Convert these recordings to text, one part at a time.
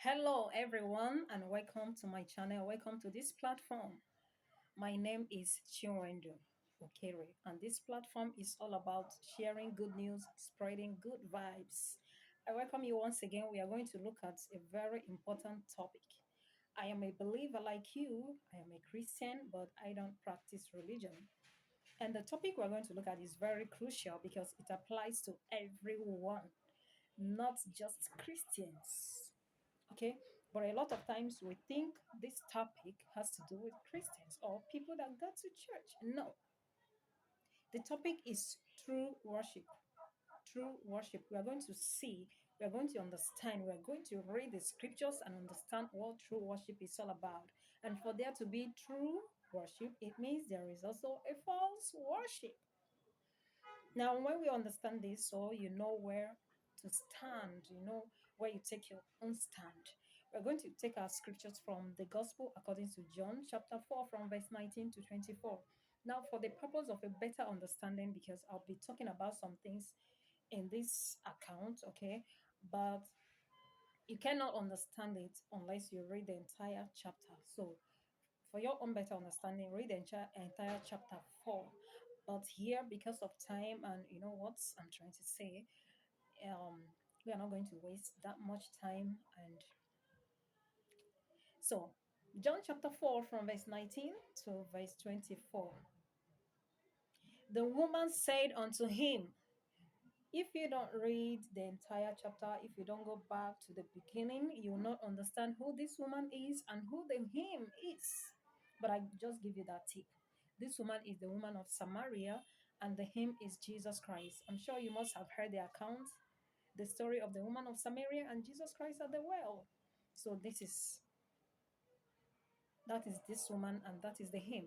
Hello, everyone, and welcome to my channel. Welcome to this platform. My name is Chiwendo Okere, and this platform is all about sharing good news, spreading good vibes. I welcome you once again. We are going to look at a very important topic. I am a believer like you. I am a Christian, but I don't practice religion. And the topic we're going to look at is very crucial because it applies to everyone, not just Christians. Okay, but a lot of times we think this topic has to do with Christians or people that go to church. No, the topic is true worship. True worship. We are going to see, we are going to understand, we are going to read the scriptures and understand what true worship is all about. And for there to be true worship, it means there is also a false worship. Now, when we understand this, so you know where to stand, you know where you take your own stand. We're going to take our scriptures from the Gospel according to John, chapter 4, from verse 19 to 24. Now, for the purpose of a better understanding, because I'll be talking about some things in this account, okay, but you cannot understand it unless you read the entire chapter. So, for your own better understanding, read the entire chapter 4. But here, because of time and you know what I'm trying to say, um, we are not going to waste that much time. And so, John chapter 4, from verse 19 to verse 24. The woman said unto him, if you don't read the entire chapter, if you don't go back to the beginning, you will not understand who this woman is and who the him is. But I just give you that tip. This woman is the woman of Samaria, and the him is Jesus Christ. I'm sure you must have heard the account, the story of the woman of Samaria and Jesus Christ at the well. So that is this woman, and that is the him.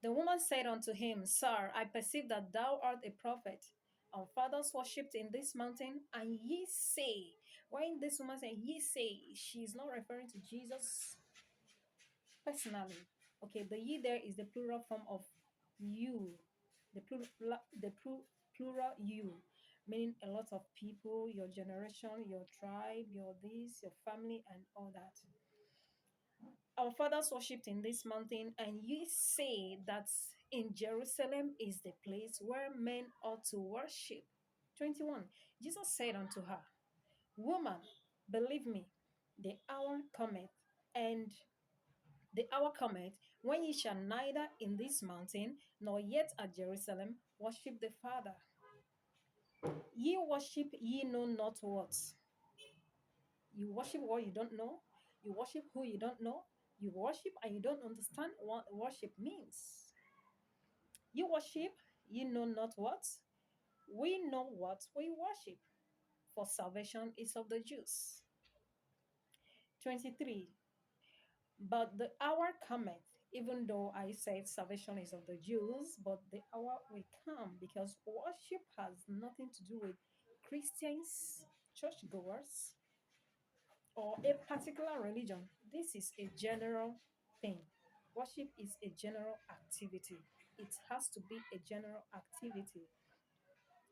The woman said unto him, Sir, I perceive that thou art a prophet. Our fathers worshipped in this mountain, and ye say, when this woman said ye say, she is not referring to Jesus personally. Okay, the ye there is the plural form of you, the plural you, meaning a lot of people, your generation, your tribe, your this, your family, and all that. Our fathers worshipped in this mountain, and ye say that in Jerusalem is the place where men ought to worship. 21. Jesus said unto her, Woman, believe me, the hour cometh, and the hour cometh when ye shall neither in this mountain nor yet at Jerusalem worship the Father. Ye worship ye know not what. You worship what you don't know. You worship who you don't know. You worship and you don't understand what worship means. You worship, you know not what. We know what we worship, for salvation is of the Jews. 23. But the hour cometh, even though I said salvation is of the Jews, but the hour will come because worship has nothing to do with Christians, churchgoers, or a particular religion. This is a general thing. Worship is a general activity. It has to be a general activity.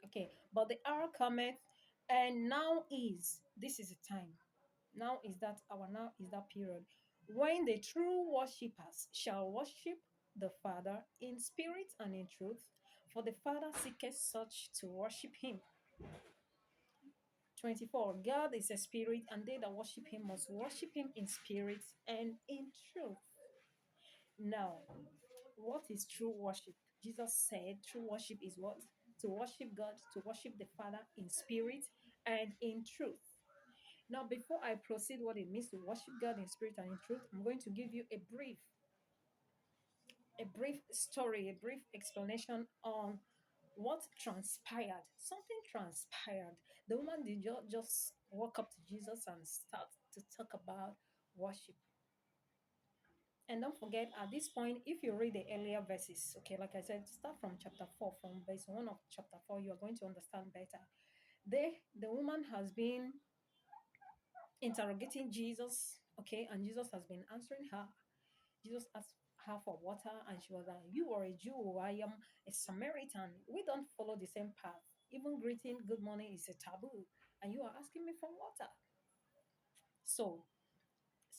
Okay, but the hour cometh, and now is this is the time. Now is that hour, now is that period when the true worshippers shall worship the Father in spirit and in truth, for the Father seeketh such to worship him. 24. God is a spirit, and they that worship him must worship him in spirit and in truth. Now, what is true worship? Jesus said true worship is what? To worship God, to worship the Father in spirit and in truth. Now, before I proceed what it means to worship God in spirit and in truth, I'm going to give you a brief story, a brief explanation on what transpired. Something transpired. The woman did just walk up to Jesus and start to talk about worship. And don't forget, at this point, if you read the earlier verses, okay, like I said, start from chapter 4, from verse 1 of chapter 4, you are going to understand better. The woman has been interrogating Jesus, okay, and Jesus has been answering her. Jesus asked her for water, and she was like, You are a Jew, I am a Samaritan. We don't follow the same path. Even greeting good morning is a taboo, and you are asking me for water. So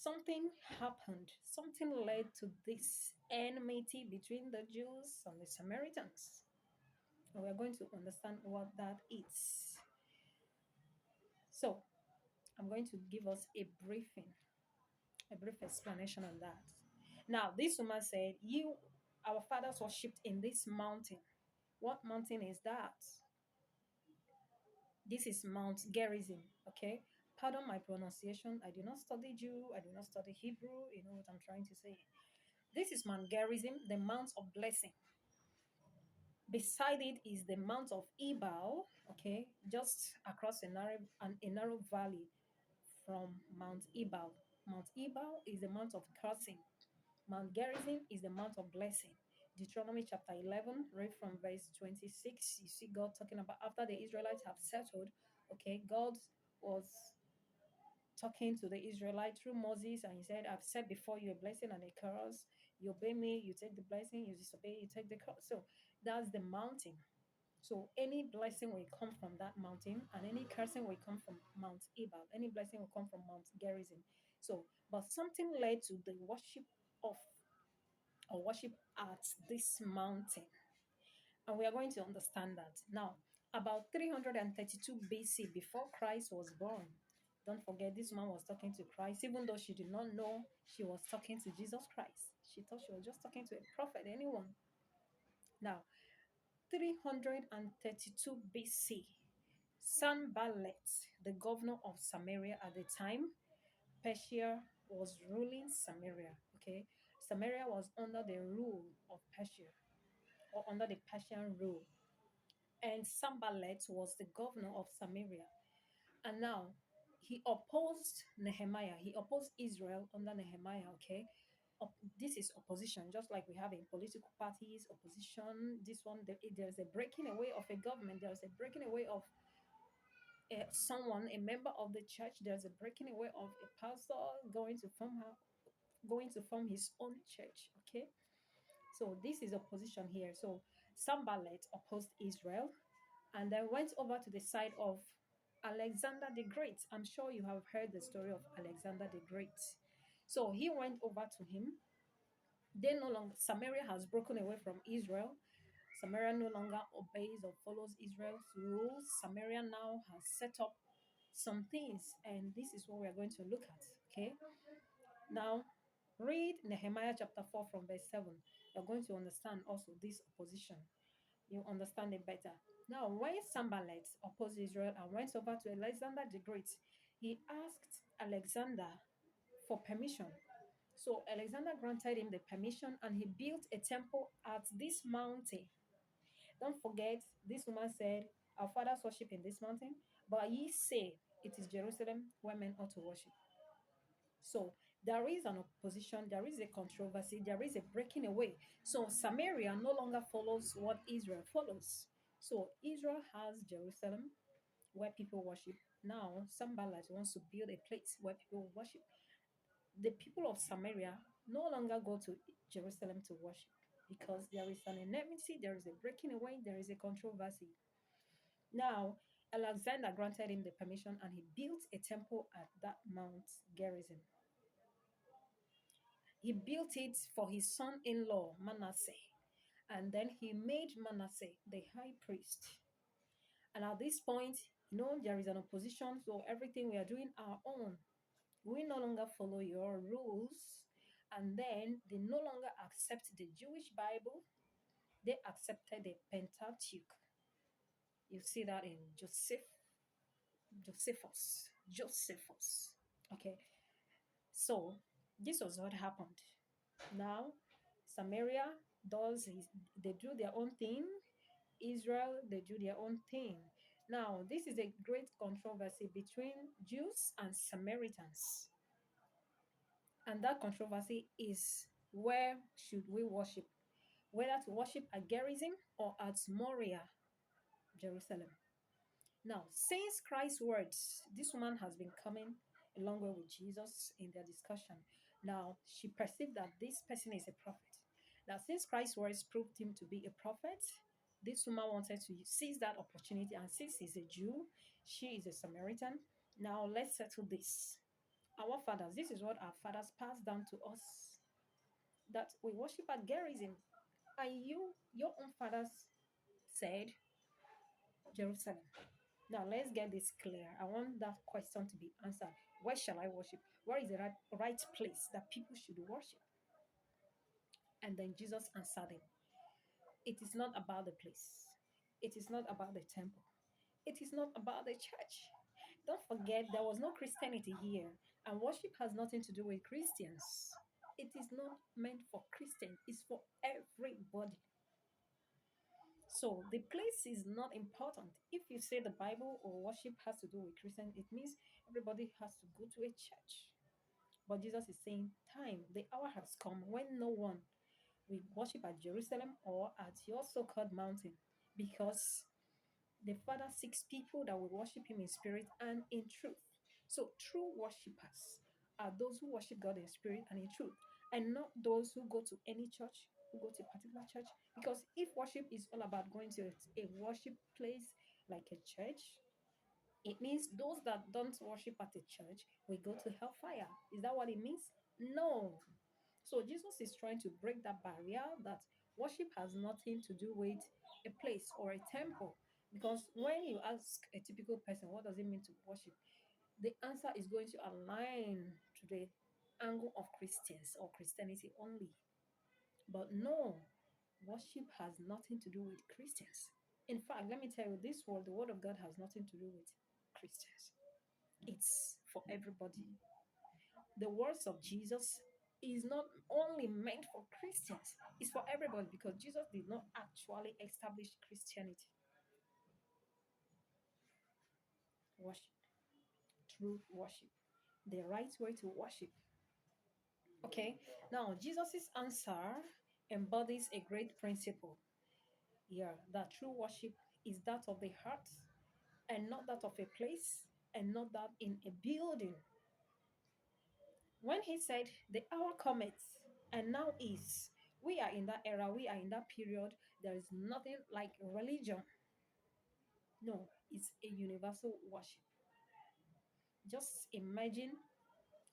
something happened. Something led to this enmity between the Jews and the Samaritans. And we're going to understand what that is. So, I'm going to give us a brief explanation on that. Now, this woman said, our fathers worshipped in this mountain. What mountain is that? This is Mount Gerizim, okay? Pardon my pronunciation. I do not study Jew. I do not study Hebrew. You know what I'm trying to say. This is Mount Gerizim, the Mount of Blessing. Beside it is the Mount of Ebal, okay? Just across a narrow valley from Mount Ebal. Mount Ebal is the Mount of Cursing. Mount Gerizim is the Mount of Blessing. Deuteronomy chapter 11, read from verse 26. You see God talking about after the Israelites have settled, okay, God was talking to the Israelites through Moses, and he said, I've set before you a blessing and a curse. You obey me, you take the blessing. You disobey, you take the curse. So that's the mountain. So any blessing will come from that mountain, and any cursing will come from Mount Ebal. Any blessing will come from Mount Gerizim. So, but something led to the worship of or worship at this mountain. And we are going to understand that. Now, about 332 BC, before Christ was born, don't forget this man was talking to Christ, even though she did not know she was talking to Jesus Christ. She thought she was just talking to a prophet, anyone. Now, 332 BC, Sanballat, the governor of Samaria at the time, Persia was ruling Samaria. Okay, Samaria was under the rule of Persia or under the Persian rule, and Sanballat was the governor of Samaria. And now he opposed Nehemiah. He opposed Israel under Nehemiah. Okay, this is opposition, just like we have in political parties, opposition. This one, there's a breaking away of a government. There's a breaking away of someone, a member of the church. There's a breaking away of a pastor going to form his own church. Okay, so this is opposition here. So Sanballat opposed Israel and then went over to the side of Alexander the Great. I'm sure you have heard the story of Alexander the Great. So he went over to him. They no longer, Samaria has broken away from Israel. Samaria no longer obeys or follows Israel's rules. Samaria now has set up some things, and this is what we are going to look at. Okay, now read Nehemiah chapter 4 from verse 7. You're going to understand also this opposition. You understand it better. Now, when Sanballat opposed Israel and went over to Alexander the Great, he asked Alexander for permission. So Alexander granted him the permission and he built a temple at this mountain. Don't forget, this woman said, our fathers worship in this mountain, but ye say it is Jerusalem where men ought to worship. So there is an opposition, there is a controversy, there is a breaking away. So Samaria no longer follows what Israel follows. So Israel has Jerusalem where people worship. Now Sanballat wants to build a place where people worship. The people of Samaria no longer go to Jerusalem to worship because there is an enmity, there is a breaking away, there is a controversy. Now Alexander granted him the permission and he built a temple at that Mount Gerizim. He built it for his son in law, Manasseh. And then he made Manasseh the high priest. And at this point, there is an opposition. So everything we are doing our own. We no longer follow your rules. And then they no longer accept the Jewish Bible. They accepted the Pentateuch. You see that in Josephus. Okay. So this was what happened. Now, Samaria they do their own thing. Israel, they do their own thing. Now, this is a great controversy between Jews and Samaritans. And that controversy is where should we worship? Whether to worship at Gerizim or at Moriah, Jerusalem. Now, since Christ's words, this woman has been coming a long way with Jesus in their discussion. Now, she perceived that this person is a prophet. Now, since Christ's words proved him to be a prophet, this woman wanted to seize that opportunity. And since he's a Jew, she is a Samaritan. Now, let's settle this. Our fathers, this is what our fathers passed down to us, that we worship at Gerizim. And your own fathers said Jerusalem. Now let's get this clear. I want that question to be answered. Where shall I worship? Where is the right place that people should worship? And then Jesus answered him. It is not about the place. It is not about the temple. It is not about the church. Don't forget, there was no Christianity here, and worship has nothing to do with Christians. It is not meant for Christians, it's for everybody. So the place is not important. If you say the Bible or worship has to do with Christians, it means everybody has to go to a church. But Jesus is saying, time, the hour has come when no one will worship at Jerusalem or at your so called mountain, because the Father seeks people that will worship Him in spirit and in truth. So, true worshippers are those who worship God in spirit and in truth, and not those who go to any church, who go to a particular church. Because if worship is all about going to a worship place like a church, it means those that don't worship at a church will go to hellfire. Is that what it means? No. So Jesus is trying to break that barrier that worship has nothing to do with a place or a temple. Because when you ask a typical person, what does it mean to worship? The answer is going to align to the angle of Christians or Christianity only. But no, worship has nothing to do with Christians. In fact, let me tell you, this world, the word of God has nothing to do with Christians. It's for everybody. The words of Jesus is not only meant for Christians, it's for everybody, because Jesus did not actually establish Christianity. Worship, true worship, the right way to worship. Okay, now Jesus' answer embodies a great principle. Yeah, that true worship is that of the heart and not that of a place and not that in a building. When he said, the hour cometh and now is, we are in that era, we are in that period. There is nothing like religion. No, it's a universal worship. Just imagine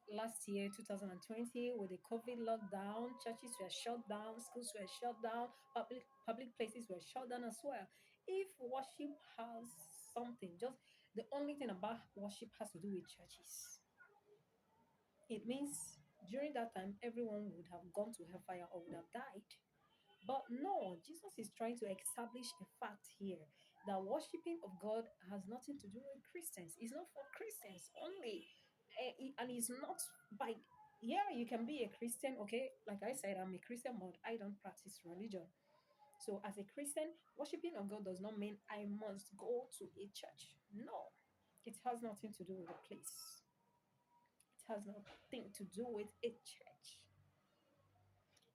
last year, 2020, with the COVID lockdown, churches were shut down, schools were shut down, public places were shut down as well. If worship has something, just the only thing about worship has to do with churches. It means during that time, everyone would have gone to hellfire or would have died. But no, Jesus is trying to establish a fact here that worshiping of God has nothing to do with Christians. It's not for Christians only. And it's not by, yeah, you can be a Christian, okay? Like I said, I'm a Christian, but I don't practice religion. So as a Christian, worshiping of God does not mean I must go to a church. No, it has nothing to do with a place. It has nothing to do with a church.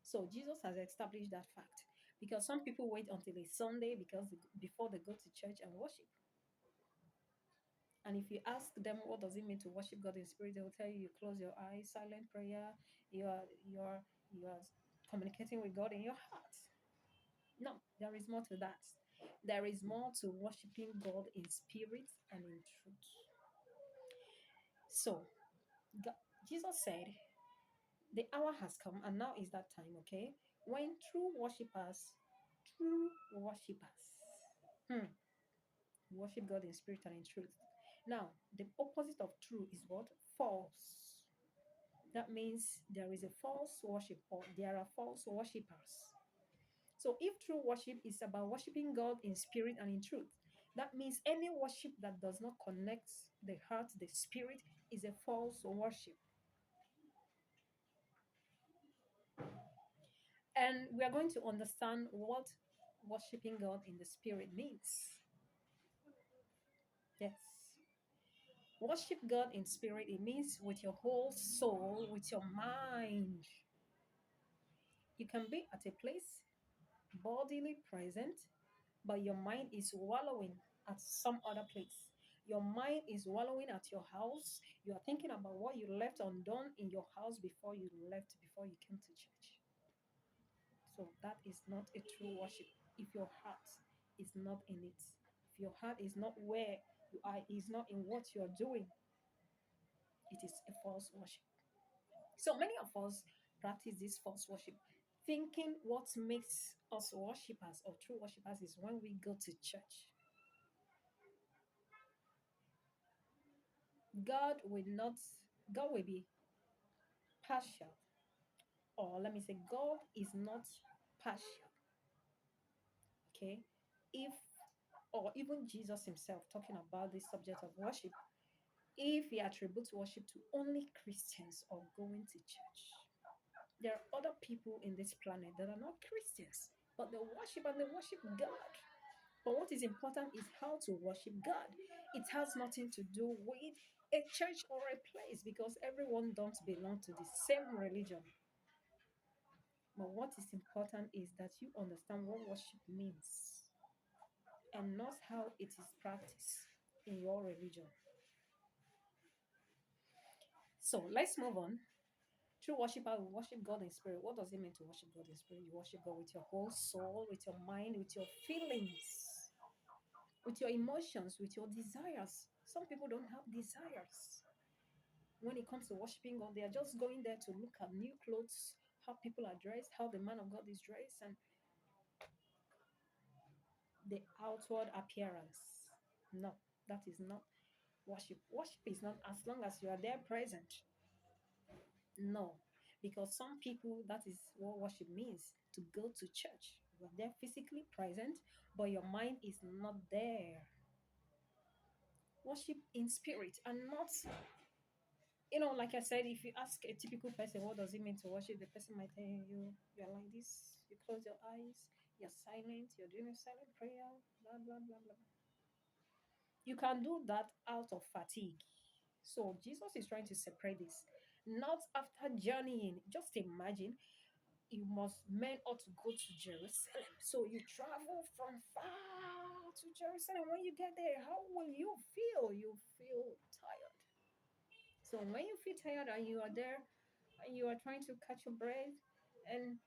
So Jesus has established that fact, because some people wait until a Sunday before they go to church and worship. And if you ask them what does it mean to worship God in spirit, they will tell you, you close your eyes, silent prayer, you are communicating with God in your heart. No, there is more to that. There is more to worshiping God in spirit and in truth. So God, Jesus said, the hour has come, and now is that time, okay? When true worshippers, worship God in spirit and in truth. Now, the opposite of true is what? False. That means there is a false worship, or there are false worshippers. So, if true worship is about worshiping God in spirit and in truth, that means any worship that does not connect the heart, the spirit, is a false worship. And we are going to understand what worshiping God in the spirit means. Yes. Worship God in spirit, it means with your whole soul, with your mind. You can be at a place, bodily present, but your mind is wallowing at some other place. Your mind is wallowing at your house. You are thinking about what you left undone in your house before before you came to church. So that is not a true worship if your heart is not in it. If your heart is not where you are, is not in what you are doing, it is a false worship. So many of us practice this false worship, thinking what makes us worshippers or true worshippers is when we go to church. God will not, God will be partial, or let me say, God is not partial. Okay, if or even Jesus himself talking about this subject of worship, if he attributes worship to only Christians or going to church, there are other people in this planet that are not Christians, but they worship and they worship God. But what is important is how to worship God. It has nothing to do with a church or a place because everyone don't belong to the same religion. But what is important is that you understand what worship means and not how it is practiced in your religion. So let's move on. True worshiper will worship God in spirit. What does it mean to worship God in spirit? You worship God with your whole soul, with your mind, with your feelings, with your emotions, with your desires. Some people don't have desires. When it comes to worshiping God, they are just going there to look at new clothes, how people are dressed, how the man of God is dressed, and the outward appearance. No, that is not worship. Worship is not as long as you are there present. No, because some people, that is what worship means to go to church. You are there physically present, but your mind is not there. Worship in spirit and not, like I said, if you ask a typical person, what does it mean to worship? The person might tell you, you're like this, you close your eyes, you're silent, you're doing a silent prayer, blah, blah, blah, blah. You can do that out of fatigue. So Jesus is trying to separate this. Not after journeying. Just imagine you must men ought to go to Jerusalem. So you travel from far to Jerusalem. When you get there, how will you feel? You feel tired. So when you feel tired and you are there and you are trying to catch your breath and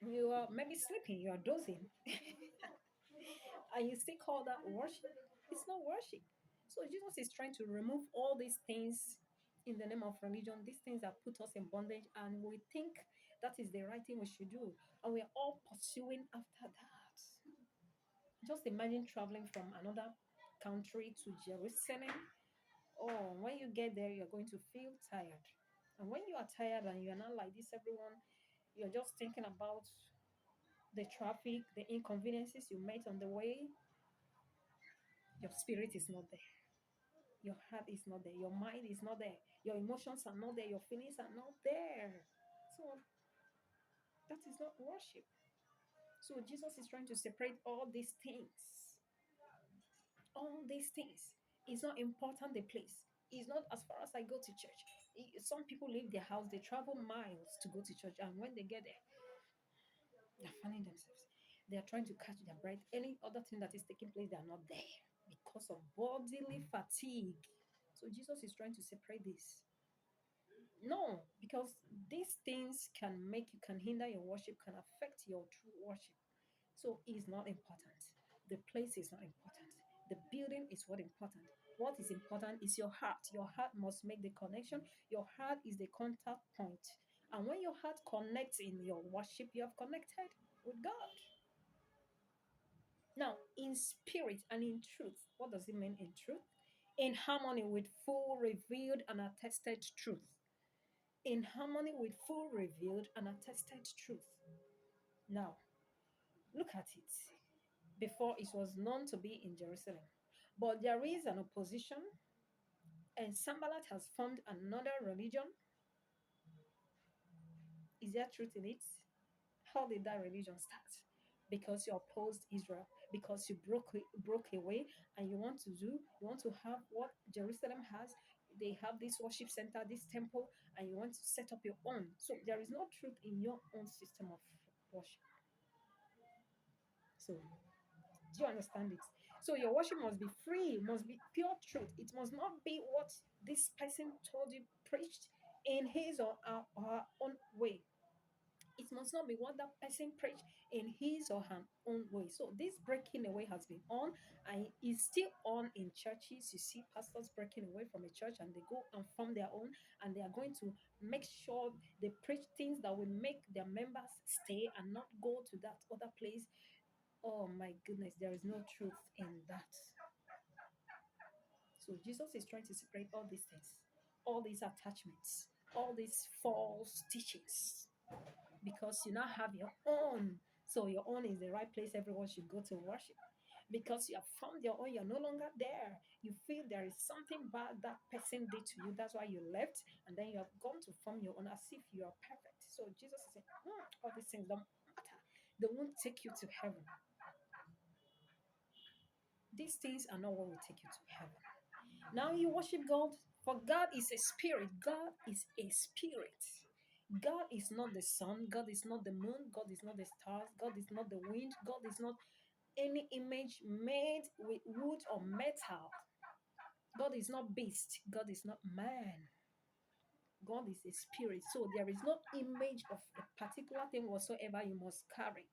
you are maybe sleeping, you are dozing, and you still call that worship, it's not worship. So Jesus is trying to remove all these things in the name of religion, these things that put us in bondage, and we think that is the right thing we should do, and we're all pursuing after that. Just imagine traveling from another country to Jerusalem. Oh, when you get there, you're going to feel tired. And when you are tired and you're not like this, everyone, you're just thinking about the traffic, the inconveniences you met on the way, your spirit is not there. Your heart is not there. Your mind is not there. Your emotions are not there. Your feelings are not there. So that is not worship. So Jesus is trying to separate all these things. All these things. It's not important the place. It's not as far as I go to church. Some people leave their house, they travel miles to go to church, and when they get there, they're finding themselves. They are trying to catch their breath. Any other thing that is taking place, they are not there because of bodily fatigue. So Jesus is trying to separate this. No, because these things can hinder your worship, can affect your true worship. So it's not important. The place is not important. The building is what important. What is important is your heart. Your heart must make the connection. Your heart is the contact point. And when your heart connects in your worship, you have connected with God. Now, in spirit and in truth, what does it mean in truth? In harmony with full, revealed, and attested truth. In harmony with full, revealed, and attested truth. Now, look at it. Before it was known to be in Jerusalem. But there is an opposition, and Sambalat has formed another religion. Is there truth in it? How did that religion start? Because you opposed Israel, because you broke away, and you want to have what Jerusalem has. They have this worship center, this temple, and you want to set up your own. So there is no truth in your own system of worship. So do you understand it? So your worship must be free, must be pure truth. It must not be what this person told you, preached in his or her own way. It must not be what that person preached in his or her own way. So this breaking away has been on and is still on in churches. You see pastors breaking away from a church and they go and form their own, and they are going to make sure they preach things that will make their members stay and not go to that other place. Oh my goodness, there is no truth in that. So Jesus is trying to separate all these things, all these attachments, all these false teachings, because you now have your own. So your own is the right place everyone should go to worship. Because you have found your own, you're no longer there. You feel there is something bad that person did to you. That's why you left, and then you have gone to form your own as if you are perfect. So Jesus is saying, all these things don't matter. They won't take you to heaven. These things are not what will take you to heaven. Now you worship God, for God is a spirit. God is a spirit. God is not the sun. God is not the moon. God is not the stars. God is not the wind. God is not any image made with wood or metal. God is not beast. God is not man. God is a spirit. So there is no image of a particular thing whatsoever you must carry,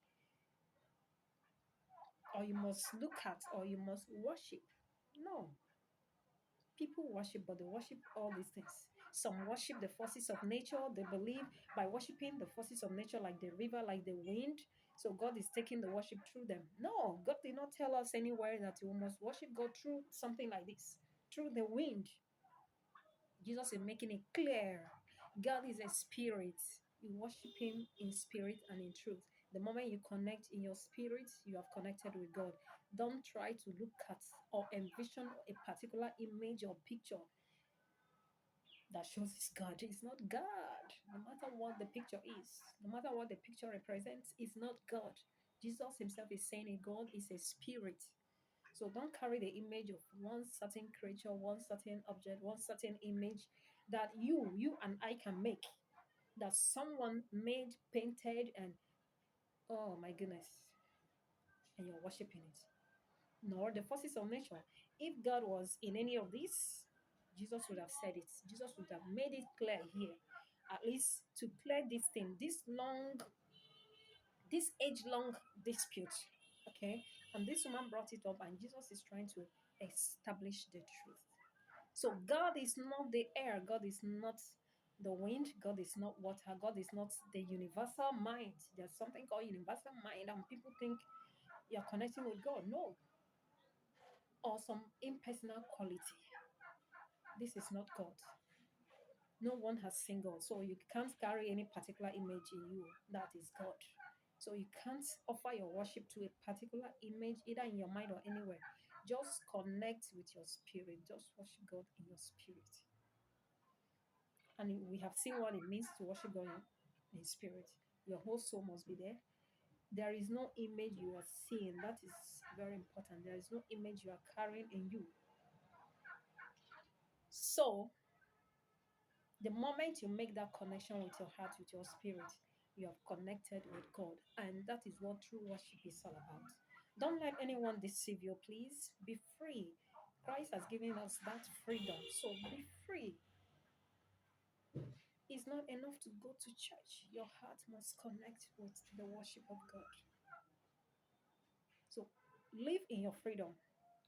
or you must look at, or you must worship. No. People worship, but they worship all these things. Some worship the forces of nature. They believe by worshiping the forces of nature, like the river, like the wind. So God is taking the worship through them. No, God did not tell us anywhere that we must worship God through something like this, through the wind. Jesus is making it clear. God is a spirit. You worship Him in spirit and in truth. The moment you connect in your spirit, you have connected with God. Don't try to look at or envision a particular image or picture that shows it's God. It's not God. No matter what the picture is, no matter what the picture represents, it's not God. Jesus himself is saying a God is a spirit. So don't carry the image of one certain creature, one certain object, one certain image that you and I can make, that someone made, painted, and oh my goodness, and you're worshiping it. Nor the forces of nature. If God was in any of these, Jesus would have said it. Jesus would have made it clear here, at least to clear this thing, this age-long dispute. Okay, and this woman brought it up, and Jesus is trying to establish the truth. So God is not the air. God is not the wind. God is not water. God is not the universal mind. There's something called universal mind, and people think you're connecting with God. No, or some impersonal quality. This is not God. No one has seen God. So you can't carry any particular image in you that is God. So you can't offer your worship to a particular image, either in your mind or anywhere. Just connect with your spirit. Just worship God in your spirit. And we have seen what it means to worship God in spirit. Your whole soul must be there. There is no image you are seeing. That is very important. There is no image you are carrying in you. So the moment you make that connection with your heart, with your spirit, you have connected with God. And that is what true worship is all about. Don't let anyone deceive you, please. Be free. Christ has given us that freedom. So be free. It's not enough to go to church. Your heart must connect with the worship of God. So live in your freedom.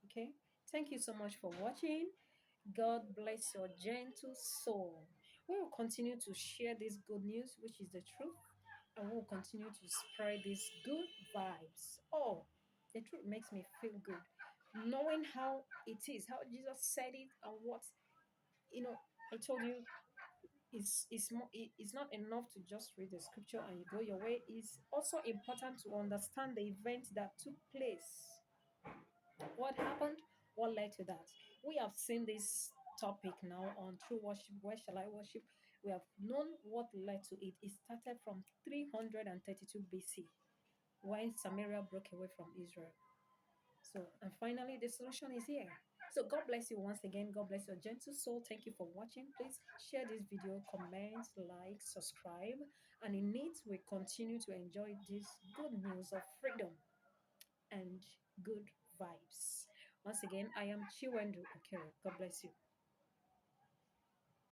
Okay? Thank you so much for watching. God bless your gentle soul. We will continue to share this good news, which is the truth, and we will continue to spread these good vibes. Oh, the truth makes me feel good. Knowing how it is, how Jesus said it, and what, I told you, it's not enough to just read the scripture and you go your way. It's also important to understand the event that took place. What happened? What led to that? We have seen this topic now on true worship. Where shall I worship? We have known what led to it. It started from 332 BC when Samaria broke away from Israel. So, and finally, the solution is here. So, God bless you once again. God bless your gentle soul. Thank you for watching. Please share this video, comment, like, subscribe, and in it, we continue to enjoy this good news of freedom and good vibes. Once again, I am Chiwendu Okero. God bless you.